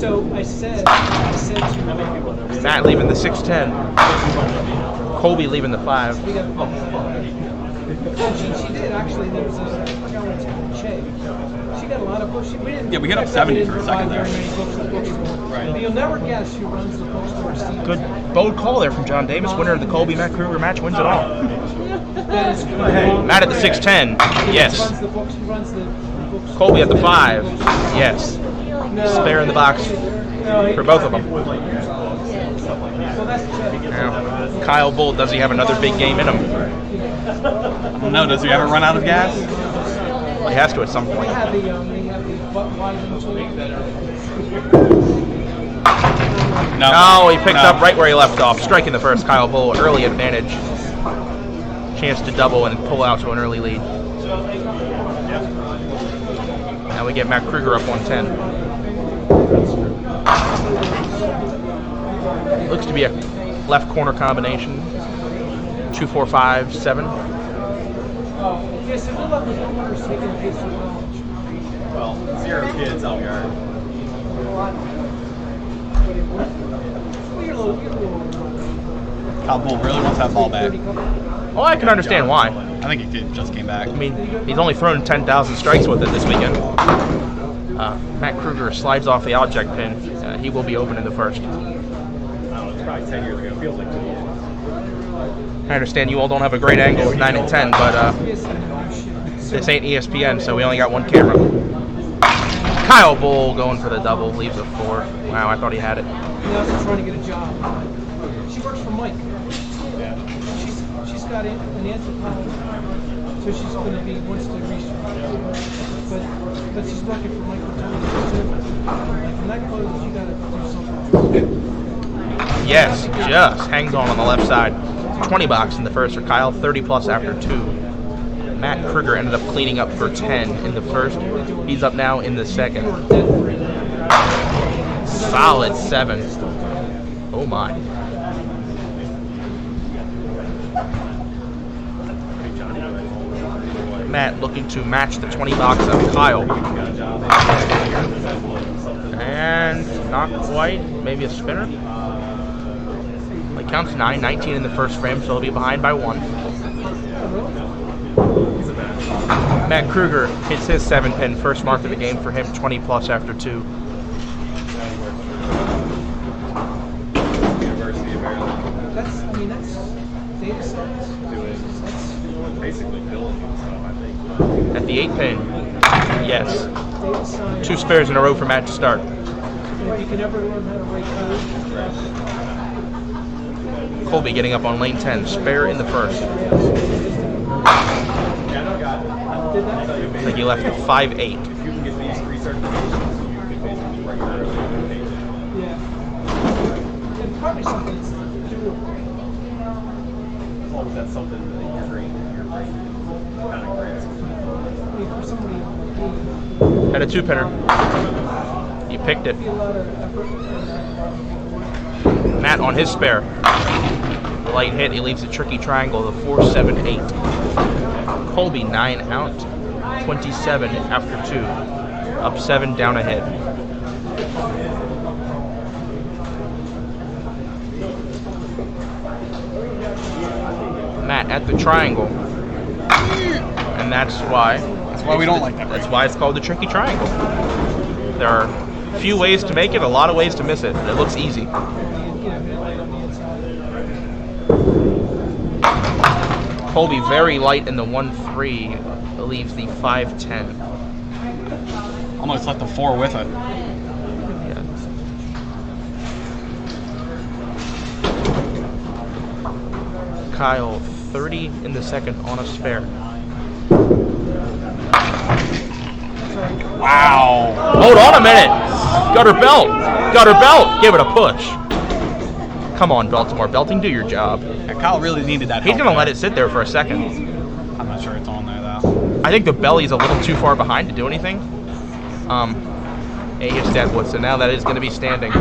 So I said to Matt leaving the 6'10". Colby leaving the 5. she did actually. There was a she got a lot of books. Yeah, we hit up 70 for a second there. Right. You'll never guess who runs the bookstore. Good bold call there from John Davis. Winner of the Colby Matt Kruger match wins it all. Matt at the 6'10". Yes. Colby at the 5. Yes. Spare in the box for both of them. Now, Kyle Bull, does he have another big game in him? I don't know. Does he ever run out of gas? Well, he has to at some point. No, he picked up right where he left off. Striking the first, Kyle Bull. Early advantage. Chance to double and pull out to an early lead. Now we get Matt Kruger up 110. Looks to be a left corner combination. 2, 4, 5, 7. Well, 0 kids out here. Kyle Bull really wants that ball back. Well, I can understand why. I think he just came back. I mean, he's only thrown 10,000 strikes with it this weekend. Matt Kruger slides off the object pin. He will be open in the first. I don't know, it's probably 10 years ago. It feels like 2 years. I understand you all don't have a great angle with 9 and 10, but this ain't ESPN, so we only got one camera. Kyle Bull going for the double, leaves a 4. Wow, I thought he had it. Now she's trying to get a job. She works for Mike. Yeah. She's got an anthropology, so she's going to be wants to research. But she's working for Mike. When that closes, you got to do something. Yes, just hangs on the left side. 20 box in the first for Kyle, 30 plus after 2. Matt Kruger ended up cleaning up for 10 in the first. He's up now in the second. Solid 7. Oh my. Matt looking to match the 20 box of Kyle. And not quite. Maybe a spinner. It counts 9, 19 in the first frame, so he'll be behind by 1. Matt Kruger hits his 7-pin, first mark of the game for him, 20 plus after 2. That's data science. Basically building stuff, I think. At the 8-pin, yes. 2 spares in a row for Matt to start. If you can ever learn how to write code. Colby getting up on lane 10, spare in the first. I think he left 5-8. If you can get these 3 certifications, you can basically regularly pay. Yeah. And probably something that's doable. As long as that's something that your brain kind of grasps. For somebody Had a 2-pinner. He picked it. a lot of effort. Matt on his spare. Light hit, he leaves a tricky triangle, the 4, 7, 8. Colby 9 out, 27 after 2. Up 7, down ahead. Matt at the triangle. And that's why we don't like that. That's why it's called the tricky triangle. There are a few ways to make it, a lot of ways to miss it. It looks easy. Colby very light in the 1-3, leaves the 5-10. Almost left the 4 with it. Yeah. Kyle 30 in the second on a spare. Wow. Hold on a minute. Got her belt. Got her belt. Give it a push. Come on, Baltimore. Belting, do your job. Yeah, Kyle really needed that. He's going to let it sit there for a second. I'm not sure it's on there, though. I think the belly's a little too far behind to do anything. He hits Deadwood, so now that is going to be standing.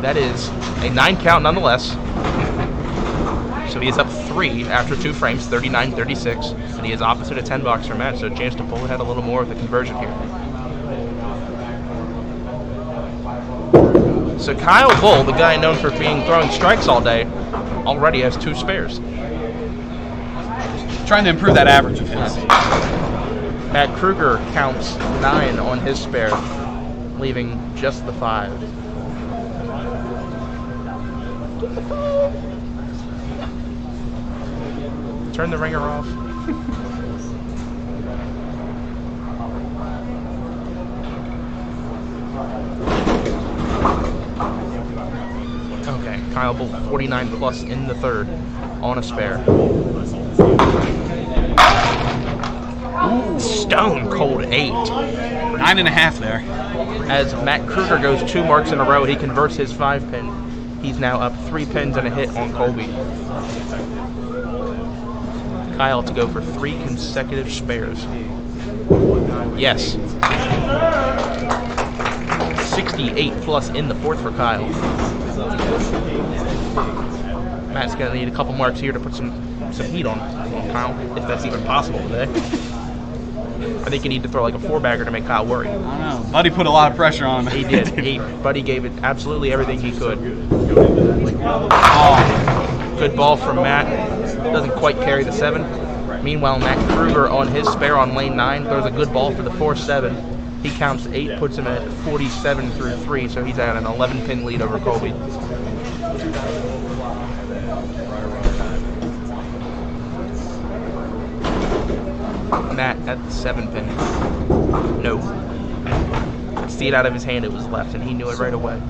That is a 9 count nonetheless. So he is up 3 after 2 frames, 39-36. And he is opposite a 10 boxer match, so a chance to pull ahead a little more with the conversion here. So Kyle Bull, the guy known for throwing strikes all day, already has 2 spares. Trying to improve that average of his. Matt Kruger counts 9 on his spare, leaving just the 5. Turn the ringer off. Okay, Kyle Bull 49 plus in the 3rd on a spare. Stone cold 8. 9.5 there. As Matt Kruger goes 2 marks in a row, he converts his 5-pin. He's now up 3 pins and a hit on Colby. Kyle to go for 3 consecutive spares. Yes. 68 plus in the 4th for Kyle. Matt's gonna need a couple marks here to put some heat on Kyle, if that's even possible today. I think you need to throw like a 4-bagger to make Kyle worry. I don't know. Buddy put a lot of pressure on him. He did. Buddy gave it absolutely everything he could. Oh. Good ball from Matt. Doesn't quite carry the 7. Meanwhile, Matt Kruger on his spare on lane 9 throws a good ball for the 4-7. He counts 8, puts him at 47 through 3, so he's at an 11-pin lead over Colby. Matt at the 7-pin. No. Could see it out of his hand, it was left, and he knew it right away. I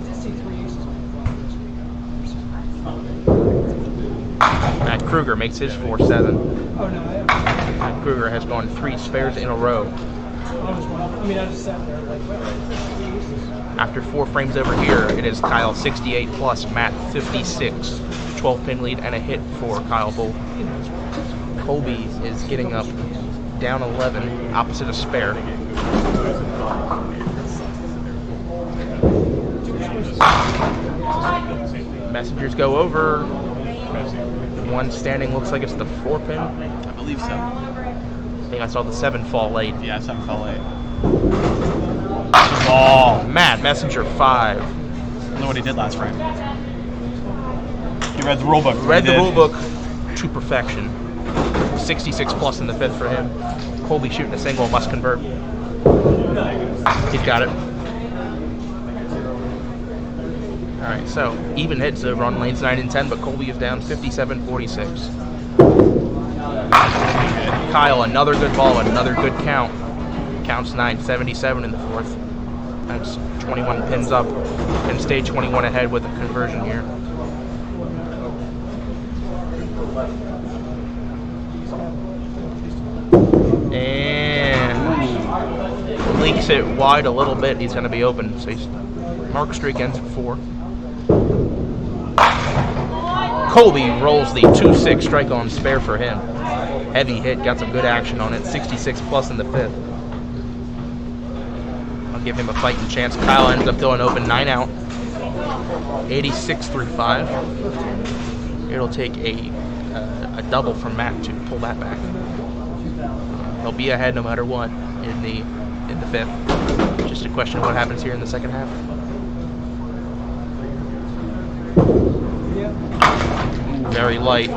did see 3 aces. Matt Kruger makes his 4-7. Oh, no, Matt Kruger has gone 3 spares in a row. I just sat there like, what? After 4 frames over here, it is Kyle 68 plus, Matt 56. 12-pin lead and a hit for Kyle Bull. Colby is getting up down 11, opposite a spare. Messengers go over. One standing looks like it's the 4-pin. I believe so. I think I saw the 7 fall late. Yeah, 7 fell late. Ball. Matt, Messenger 5. I don't know what he did last frame. He read the rule book. Read the rule book to perfection. 66 plus in the 5th for him. Colby shooting a single, must convert. He's got it. Alright, so even hits over on lanes 9 and 10, but Colby is down 57-46. Kyle, another good ball, another good count. Counts 9, 77 in the 4th. That's 21 pins up. Can stay 21 ahead with a conversion here. And leaks it wide a little bit. He's going to be open. So he's mark streak ends at 4. Colby rolls the 2-6 strike on spare for him. Heavy hit, got some good action on it. 66 plus in the 5th. I'll give him a fighting chance. Kyle ends up throwing open 9 out. 86 through 5. It'll take a double from Matt to pull that back. He'll be ahead no matter what in the 5th. Just a question of what happens here in the second half. Very light.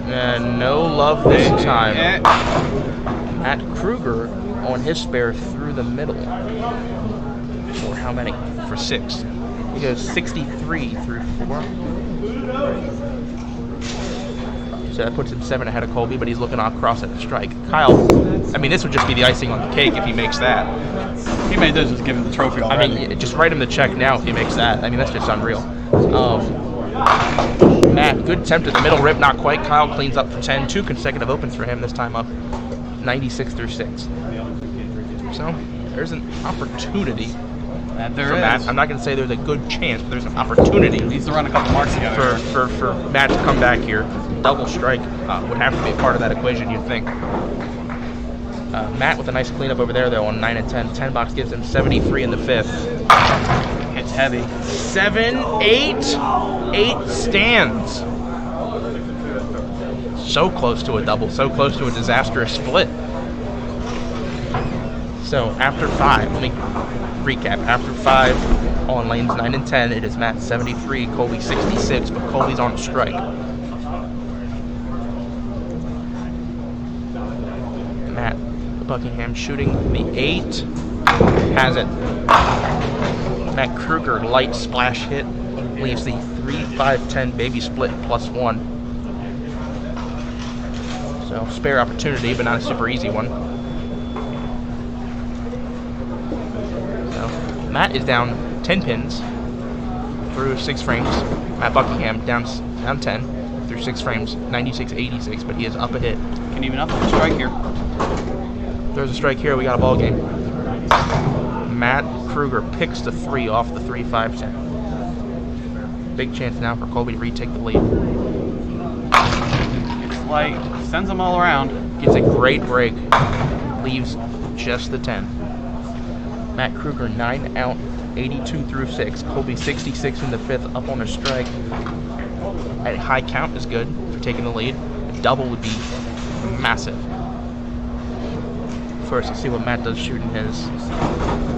And no love this time. Matt Kruger on his spare through the middle. For how many? For 6. He goes 63 through 4. So that puts him 7 ahead of Colby, but he's looking across at the strike. Kyle, I mean, this would just be the icing on the cake if he makes that. He may just give him the trophy already. I mean, just write him the check now if he makes that. I mean, that's just unreal. Matt, good attempt at the middle rip, not quite. Kyle cleans up for 10. 2 consecutive opens for him, this time up 96 through 6. So, there's an opportunity That there for is. Matt. I'm not going to say there's a good chance, but there's an opportunity. He needs to run a couple marks together. For Matt to come back here. Double strike would have to be a part of that equation, you'd think. Matt with a nice cleanup over there, though, on 9 and 10. 10 box gives him 73 in the 5th. It's heavy. 7, 8. 8 stands. So close to a double, so close to a disastrous split. So after 5, let me recap. After 5, on lanes 9 and 10. It is Matt 73, Colby 66, but Colby's on a strike. Matt Buckingham shooting the 8. Has it. Matt Kruger, light splash hit, leaves the 3, 5, 10 baby split +1. So spare opportunity, but not a super easy one. So Matt is down 10 pins through 6 frames. Matt Buckingham down 10 through 6 frames, 96-86, but he is up a hit. Can even up with a strike here. There's a strike here, we got a ball game. Matt Kruger picks the 3 off the 3, 5, 10. Big chance now for Colby to retake the lead. It's like, sends them all around. Gets a great break, leaves just the 10. Matt Kruger 9 out, 82 through 6. Colby 66 in the 5th, up on a strike. A high count is good for taking the lead. A double would be massive. First, let's see what Matt does shooting his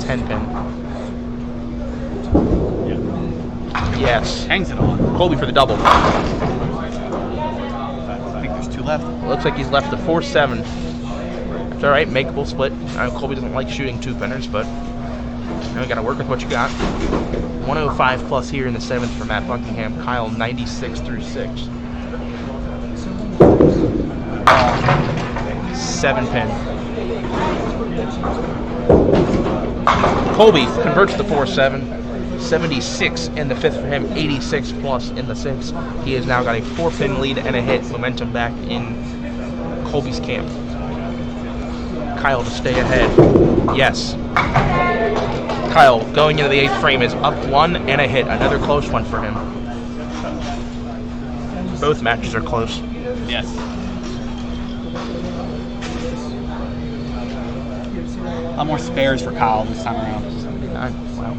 10 pin. Yes. Hangs it on. Colby for the double. I think there's 2 left. Looks like he's left the 4-7. It's alright, makeable split. I know Colby doesn't like shooting 2-pinners, but you know, you gotta work with what you got. 105 plus here in the 7th for Matt Buckingham. Kyle 96 through 6. 7 pin. Colby converts the 4-7. 76 in the 5th for him, 86 plus in the 6th. He has now got a 4-pin lead and a hit. Momentum back in Colby's camp. Kyle to stay ahead. Yes. Kyle going into the 8th frame is up 1 and a hit. Another close one for him. Both matches are close. Yes. A lot more spares for Kyle this time around. 79. Wow.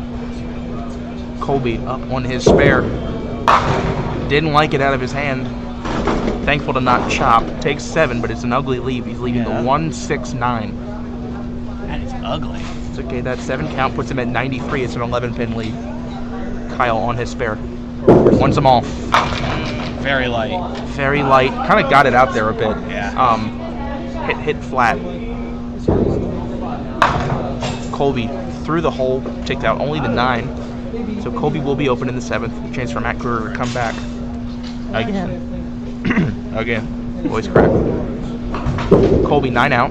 Colby up on his spare. Didn't like it out of his hand. Thankful to not chop. Takes 7, but it's an ugly leave. He's leaving the 1-6-9. That is ugly. It's okay. That 7 count puts him at 93. It's an 11-pin lead. Kyle on his spare. Wants them all. Very light. Very light. Kind of got it out there a bit. Yeah. Hit flat. Colby through the hole. Takes out only the 9. So Colby will be open in the 7th. A chance for Matt Kruger to come back. Again. Again. Voice crack. Colby 9 out.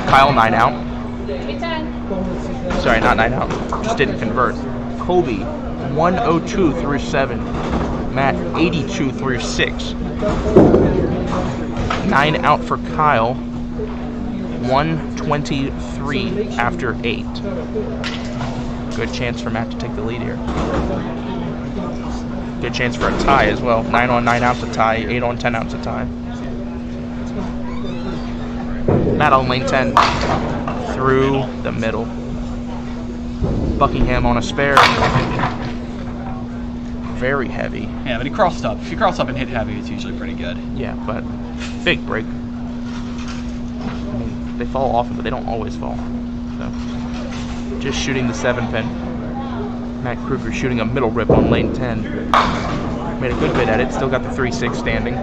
Kyle 9 out. Sorry, not 9 out. Just didn't convert. Colby 102 through 7. Matt 82 through 6. 9 out for Kyle. 123 after 8. Good chance for Matt to take the lead here. Good chance for a tie as well. 9 on 9 outs a tie. 8 on 10 outs a tie. Matt on lane 10. Through the middle. Buckingham on a spare. Very heavy. Yeah, but he crossed up. If you cross up and hit heavy, it's usually pretty good. Yeah, but big break. I mean, they fall often, but they don't always fall. So, just shooting the 7-pin. Matt Kruger shooting a middle rip on lane 10. Made a good bit at it. Still got the 3-6 standing.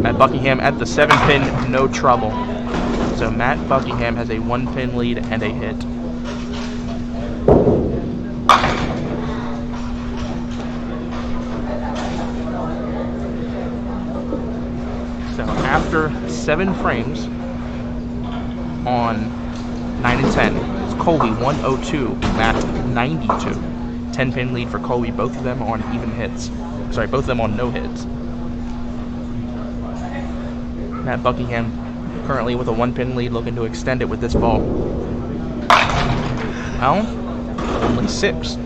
Matt Buckingham at the 7-pin, no trouble. So Matt Buckingham has a 1-pin lead and a hit. So after 7 frames on 9 and 10, it's Colby 102, Matt 92. 10-pin lead for Colby, both of them on even hits. Sorry, both of them on no hits. Matt Buckingham currently with a 1-pin lead, looking to extend it with this ball. Well, only 6.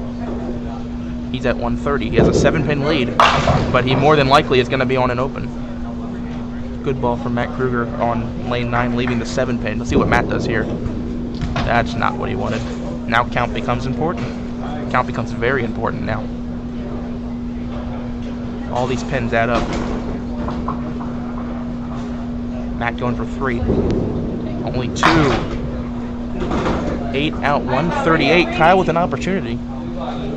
He's at 130. He has a 7-pin lead, but he more than likely is going to be on an open. Good ball from Matt Kruger on lane 9, leaving the 7-pin. Let's see what Matt does here. That's not what he wanted. Now count becomes important. Count becomes very important now. All these pins add up. Matt going for 3. Only 2. 8 out, 138. Kyle with an opportunity.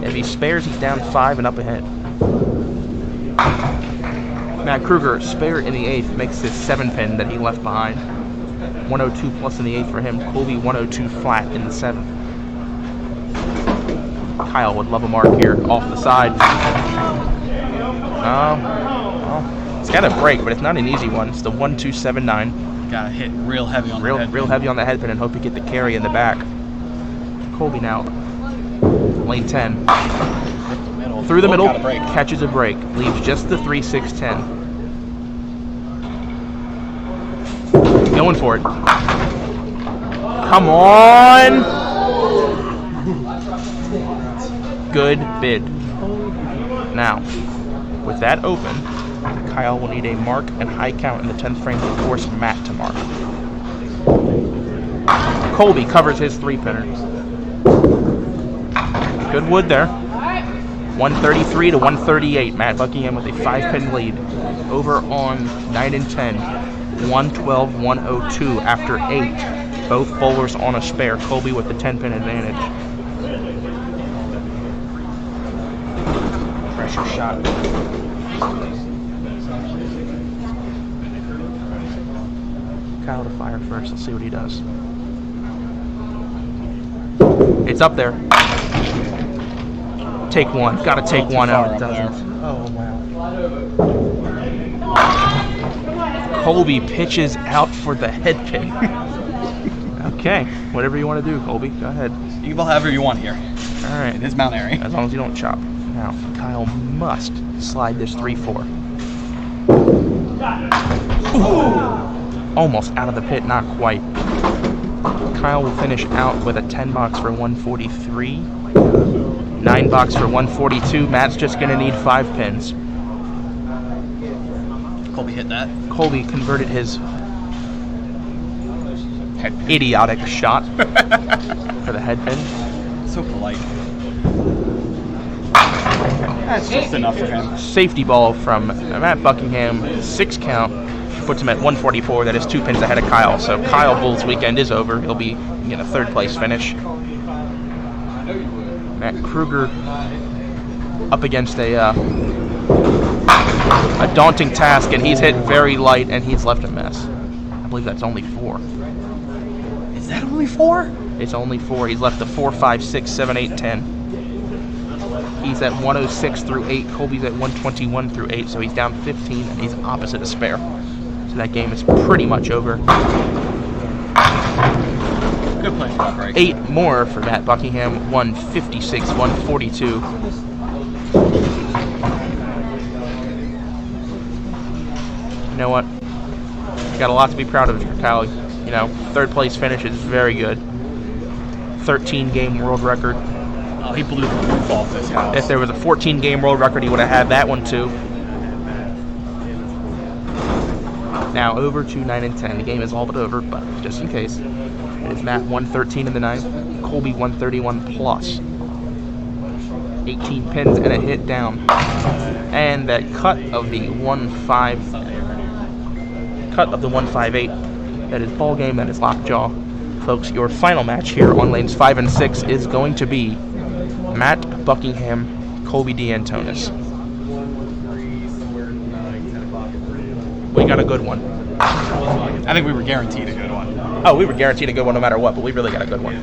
If he spares, he's down 5 and up ahead. Matt Kruger, spare in the 8th, makes his 7-pin that he left behind. 102 plus in the 8th for him. Colby 102 flat in the 7th. Kyle would love a mark here off the side. Well, it's got a break, but it's not an easy one. It's the 1279. Gotta hit real heavy on the head. Real heavy on the headpin and hope you get the carry in the back. Colby now. Lane 10. Through the middle, Got a break. catches a break. Leaves just the 3, 6, 10. Going for it. Come on! Good bid. Now, with that open, Kyle will need a mark and high count in the 10th frame to force Matt to mark. Colby covers his 3-pinner. Good wood there. 133 to 138. Matt Buckingham with a 5-pin lead. Over on 9 and 10. 112, 102 after 8. Both bowlers on a spare. Colby with the 10-pin advantage. Pressure shot. Kyle to fire first. Let's see what he does. It's up there. Take one. Gotta take one out. It doesn't. Oh, wow. Colby pitches out for the head pin. Okay. Whatever you want to do, Colby. Go ahead. You can bowl however you want here. All right. It is Mount Airy. As long as you don't chop. Now, Kyle must slide this 3-4. Almost out of the pit. Not quite. Kyle will finish out with a 10 box for 143. 9 box for 142. Matt's just going to need 5 pins. Colby hit that. Colby converted his idiotic shot for the head pin. So polite. That's just enough for him. Safety ball from Matt Buckingham. 6 count. Puts him at 144. That is 2 pins ahead of Kyle. So Kyle Bull's weekend is over. He'll be in a 3rd place finish. Matt Kruger up against a daunting task, and he's hit very light, and he's left a mess. I believe that's only 4. Is that only 4? It's only 4. He's left the 4, 5, 6, 7, 8, 10. He's at 106 through 8. Colby's at 121 through 8, so he's down 15, and he's opposite a spare. So that game is pretty much over. Good play for that break. 8 more for Matt Buckingham. 156, 142. You know what? You got a lot to be proud of here, Kyle. You know, 3rd place finish is very good. 13-game world record. Oh, he blew the roof off this house. If there was a 14-game world record, he would have had that one too. Now over to 9 and 10. The game is all but over, but just in case. It is Matt 113 in the 9th. Colby 131 plus. 18 pins and a hit down. And that cut of the 158. That is ball game. That is lockjaw. Folks, your final match here on lanes 5 and 6 is going to be Matt Buckingham, Colby DeAntoniis. We got a good one. I think we were guaranteed a good one. Oh, we were guaranteed a good one no matter what, but we really got a good one.